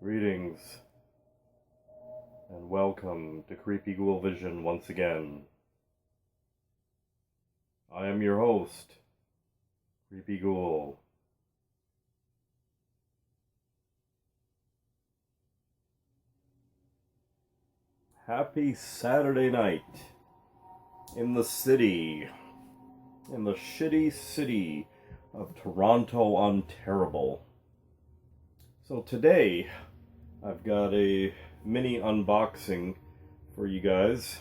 Greetings, and welcome to Creepy Ghoul Vision once again. I am your host, Creepy Ghoul. Happy Saturday night in the city, in the shitty city of Toronto, Ontario. So today, I've got a mini unboxing for you guys.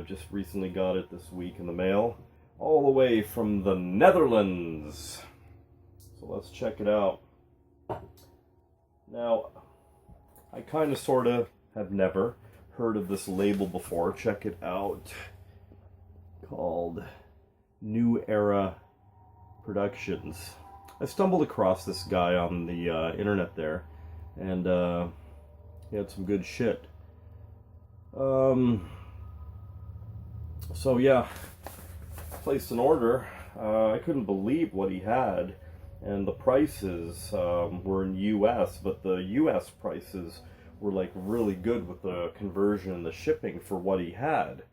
Just recently got it this week in the mail, all the way from the Netherlands. So let's check it out. Now, I kind of sort of have never heard of this label before. Check it out. Called New Era Productions. I stumbled across this guy on the internet there, and he had some good shit. So yeah, placed an order. I couldn't believe what he had, and the prices were in US, but the US prices were like really good with the conversion and the shipping for what he had.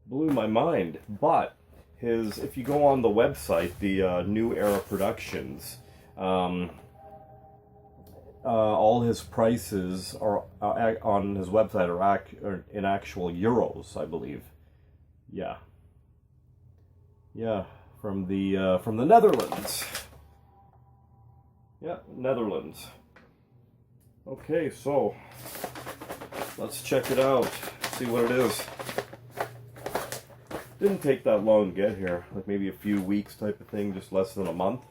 Blew my mind. But if you go on the website, the New Era Productions, all his prices are on his website are in actual euros, I believe. Yeah, from the Netherlands. Yeah, Netherlands. Okay, so let's check it out. See what it is. Didn't take that long to get here, like maybe a few weeks type of thing, just less than a month.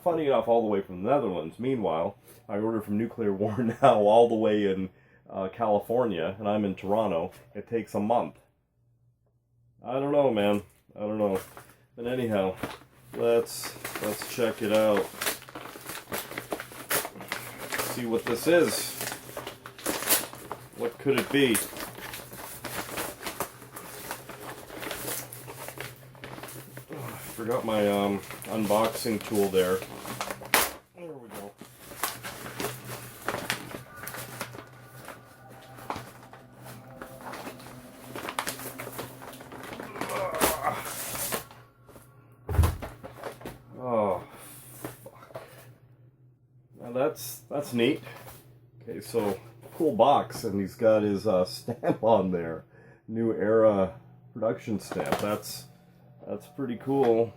Funny enough, all the way from the Netherlands. Meanwhile, I ordered from Nuclear War Now all the way in California, and I'm in Toronto. It takes a month. I don't know, man. I don't know. But anyhow, let's check it out. See what this is. What could it be? Forgot my unboxing tool there. There we go. Oh, fuck. Now that's neat. Okay, so cool box, and he's got his stamp on there. New Era production stamp. That's pretty cool.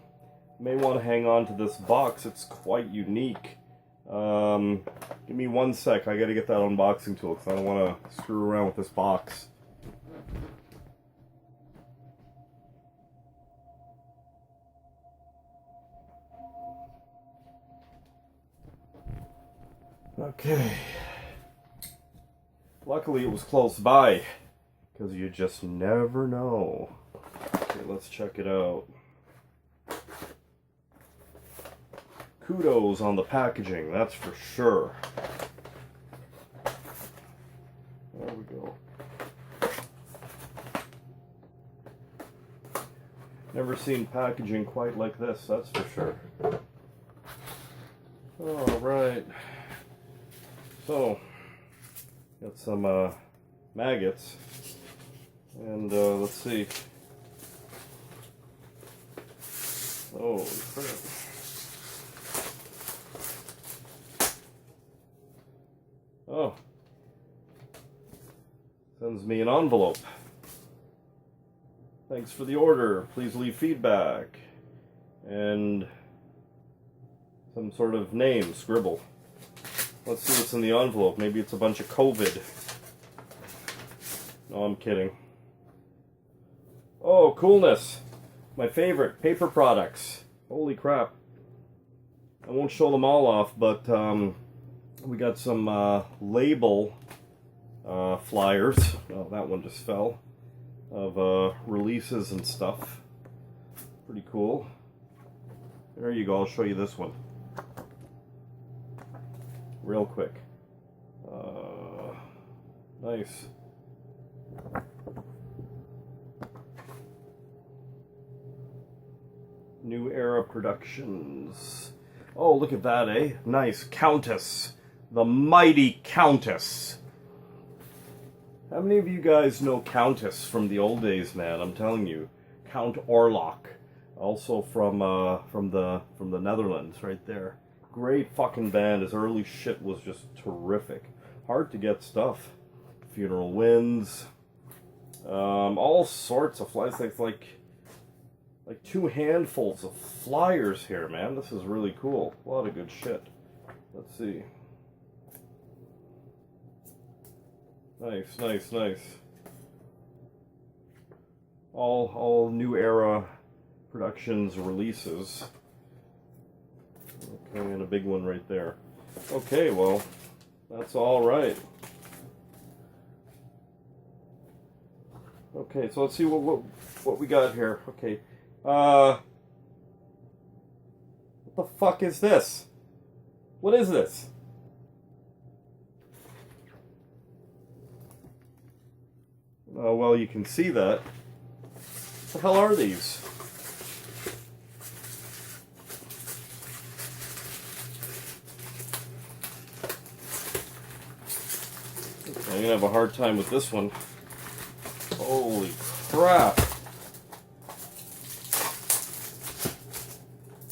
May want to hang on to this box. It's quite unique. Give me 1 sec. I gotta get that unboxing tool because I don't want to screw around with this box. Okay. Luckily it was close by, because you just never know. Okay, let's check it out. Kudos on the packaging, that's for sure. There we go. Never seen packaging quite like this, that's for sure. Alright. So, got some maggots. And let's see. Holy crap. Oh. Sends me an envelope. Thanks for the order. Please leave feedback. And some sort of name, scribble. Let's see what's in the envelope. Maybe it's a bunch of COVID. No, I'm kidding. Oh, coolness. My favorite, paper products. Holy crap. I won't show them all off, but we got some label flyers. Oh, that one just fell. Of releases and stuff. Pretty cool. There you go, I'll show you this one. Real quick. Nice. New Era Productions. Oh, look at that, eh? Nice. Countess. the mighty Countess. How many of you guys know Countess from the old days, man? I'm telling you, Count Orlok, also from the Netherlands, right there. Great fucking band. His early shit was just terrific. Hard to get stuff. Funeral Winds, all sorts of flyers. Like 2 handfuls of flyers here, man. This is really cool. A lot of good shit. Let's see. Nice, nice, nice. All new era productions, releases. Okay, and a big one right there. Okay, well, that's all right. Okay, so let's see what we got here. Okay, what the fuck is this? What is this? Oh, well, you can see that. What the hell are these? Okay, I'm gonna have a hard time with this one. Holy crap.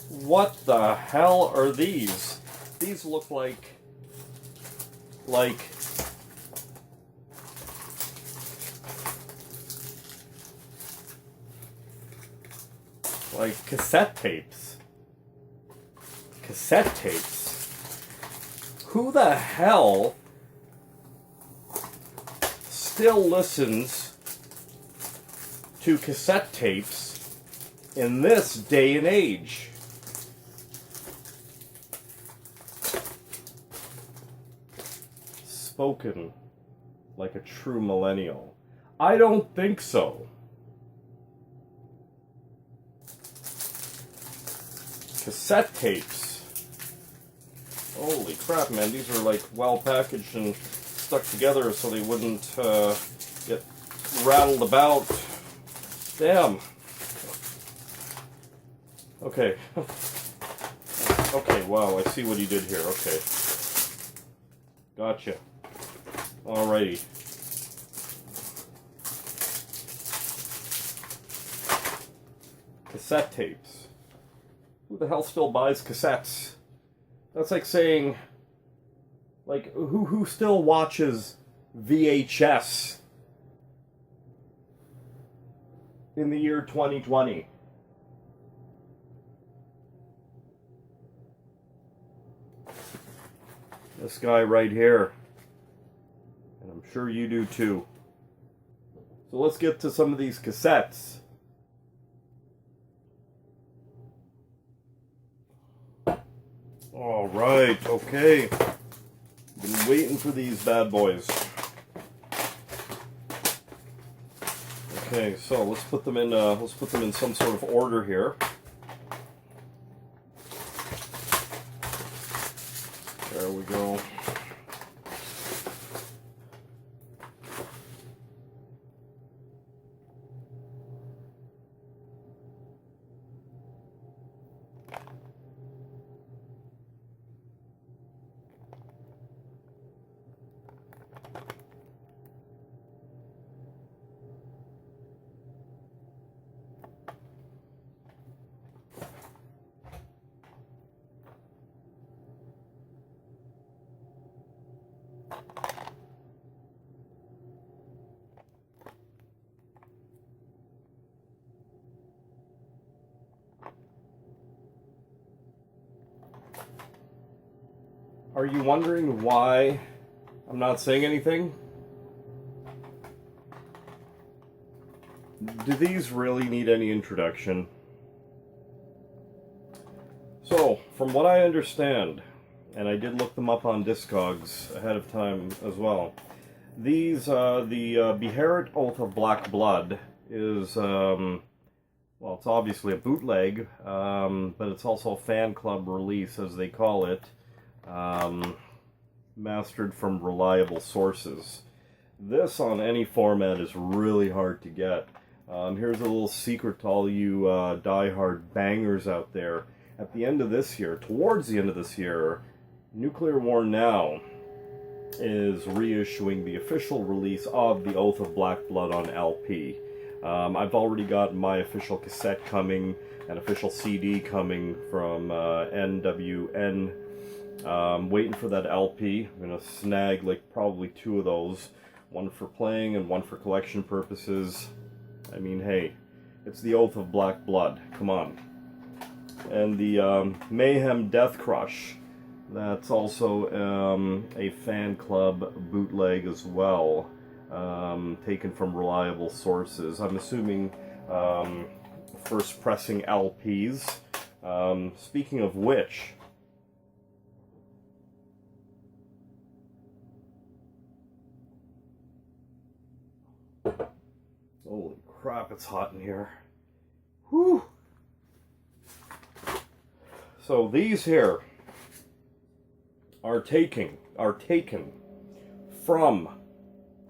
What the hell are these? These look like cassette tapes. Cassette tapes. Who the hell still listens to cassette tapes in this day and age? Spoken like a true millennial. I don't think so. Cassette tapes. Holy crap, man. These are like well packaged and stuck together so they wouldn't get rattled about. Damn. Okay. Okay, wow, I see what he did here. Okay. Gotcha. Alrighty. Cassette tapes. Who the hell still buys cassettes? That's like saying, like, who still watches VHS in the year 2020? This guy right here. And I'm sure you do too. So let's get to some of these cassettes. All right, okay. Been waiting for these bad boys. Okay, so let's put them in some sort of order here. There we go. Are you wondering why I'm not saying anything? Do these really need any introduction? So, from what I understand, and I did look them up on Discogs ahead of time as well, these, the Beherit Oath of Black Blood is, well, it's obviously a bootleg, but it's also a fan club release, as they call it. Mastered from reliable sources. This on any format is really hard to get. Here's a little secret to all you die-hard bangers out there. At the end of this year, towards the end of this year, Nuclear War Now is reissuing the official release of The Oath of Black Blood on LP. I've already got my official cassette coming, an official CD coming from NWN. Waiting for that LP. I'm gonna snag like probably 2 of those, one for playing and one for collection purposes. I mean, hey, it's The Oath of Black Blood, come on. And the Mayhem Death Crush, that's also a fan club bootleg as well, taken from reliable sources. I'm assuming first pressing LPs. Speaking of which, holy crap, it's hot in here. Whew. So these here are taken from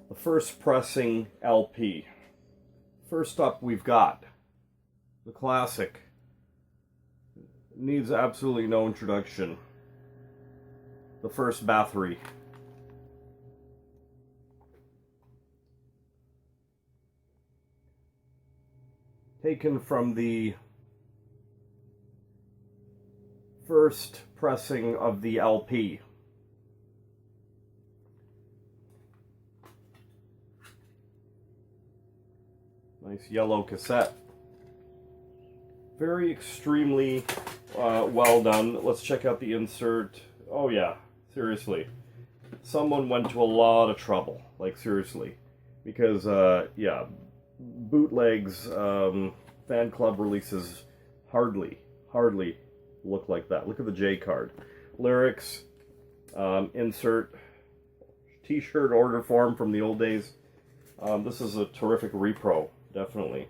the first pressing LP. First up, we've got the classic. Needs absolutely no introduction. The First Bathory. Taken from the first pressing of the LP. Nice yellow cassette. Very extremely well done. Let's check out the insert. Oh yeah, seriously. Someone went to a lot of trouble, like seriously. Because, yeah, bootlegs, fan club releases hardly look like that. Look at the J card. Lyrics, insert, t-shirt order form from the old days. This is a terrific repro, definitely.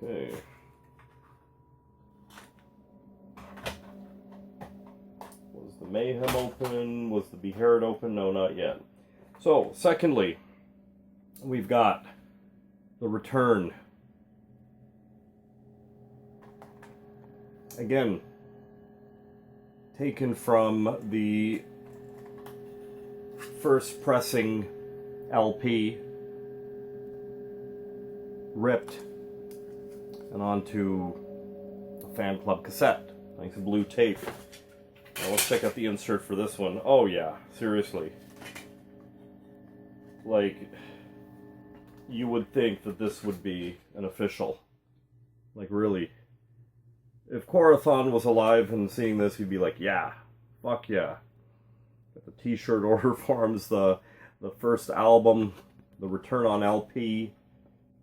Okay. Was the Mayhem open? Was the Beherit open? No, not yet. So, secondly, we've got the Return. Again, taken from the first pressing LP, ripped, and onto a fan club cassette. Nice blue tape. Now let's check out the insert for this one. Oh yeah, seriously. Like, you would think that this would be an official. Like, really. If Corathon was alive and seeing this, he'd be like, yeah, fuck yeah. Got the t-shirt order forms, the first album, the Return on LP.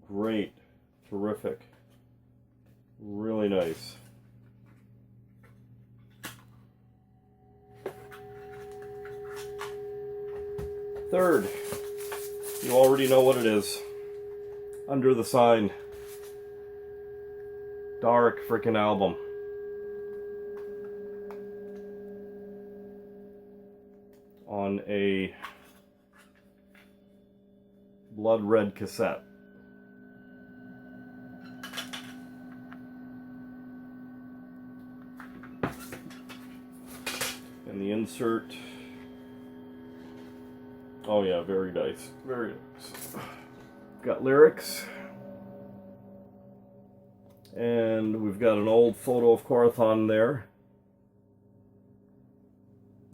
Great. Terrific. Really nice. Third, you already know what it is. Under the Sign. Dark freaking album. On a blood red cassette. And the insert. Oh yeah, very nice. Very nice. Got lyrics. And we've got an old photo of Corathon there.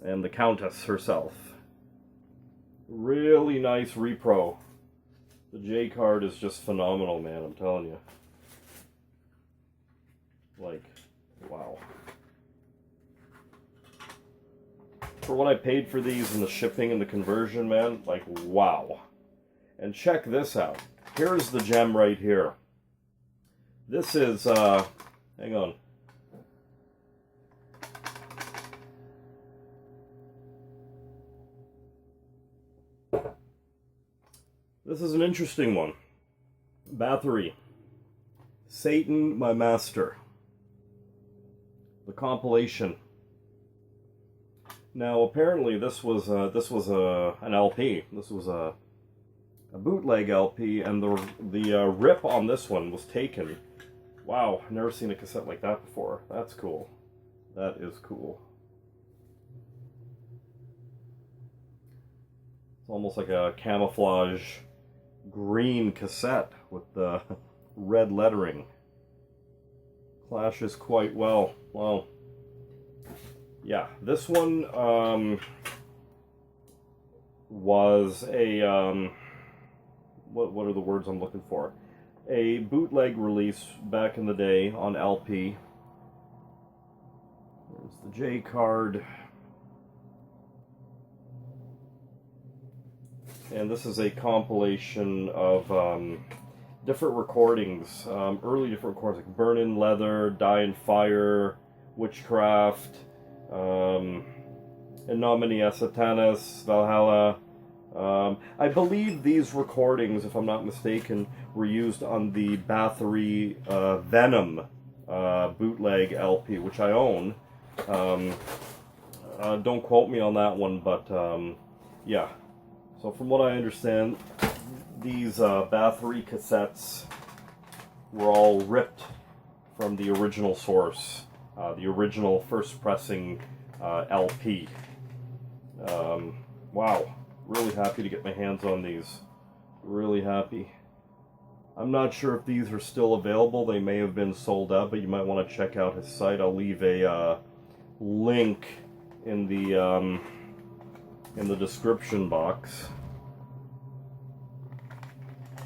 And the Countess herself. Really nice repro. The J card is just phenomenal, man, I'm telling you. Like, wow. For what I paid for these and the shipping and the conversion, man, like, wow. And check this out. Here's the gem right here. This is, hang on. This is an interesting one. Bathory. Satan, My Master. The compilation. Now, apparently, this was an LP. This was a bootleg LP, and the rip on this one was taken. Wow, I've never seen a cassette like that before. That's cool. That is cool. It's almost like a camouflage green cassette with the red lettering. Clashes quite well. Well, yeah, this one was a what are the words I'm looking for? A bootleg release back in the day on LP. There's the J card. And this is a compilation of different recordings, early different recordings, like Burn in Leather, Die in Fire, Witchcraft, In Nomine Satanas, Valhalla. I believe these recordings, if I'm not mistaken, were used on the Bathory Venom bootleg LP, which I own. Don't quote me on that one, but yeah. So from what I understand, these Bathory cassettes were all ripped from the original source, the original first pressing LP. Wow, really happy to get my hands on these. Really happy. I'm not sure if these are still available. They may have been sold out, but you might want to check out his site. I'll leave a link in the description box.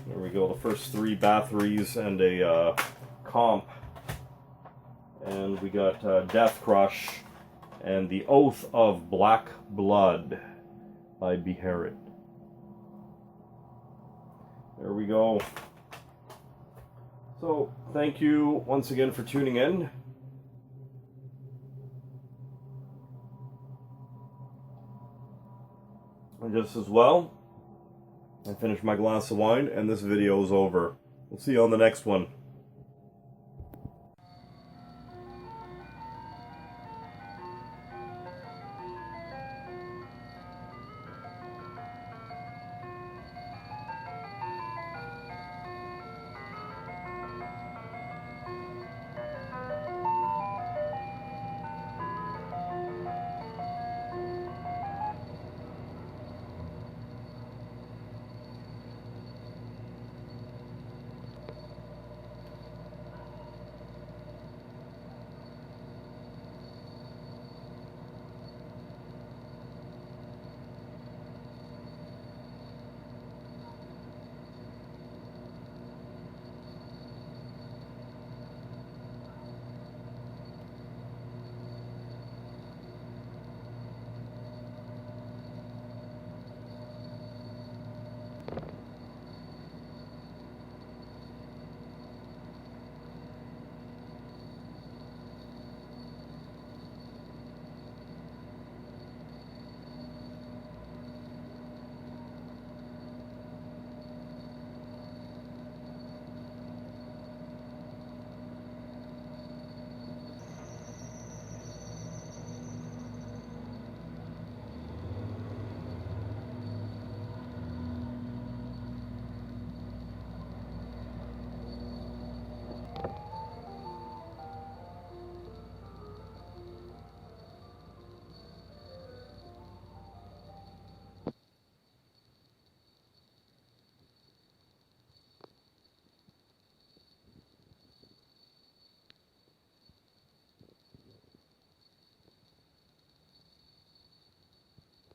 There we go, the first 3 Bathories and a comp. And we got Death Crush and The Oath of Black Blood by Beherit. There we go. So, thank you once again for tuning in. And just as well, I finished my glass of wine, and this video is over. We'll see you on the next one.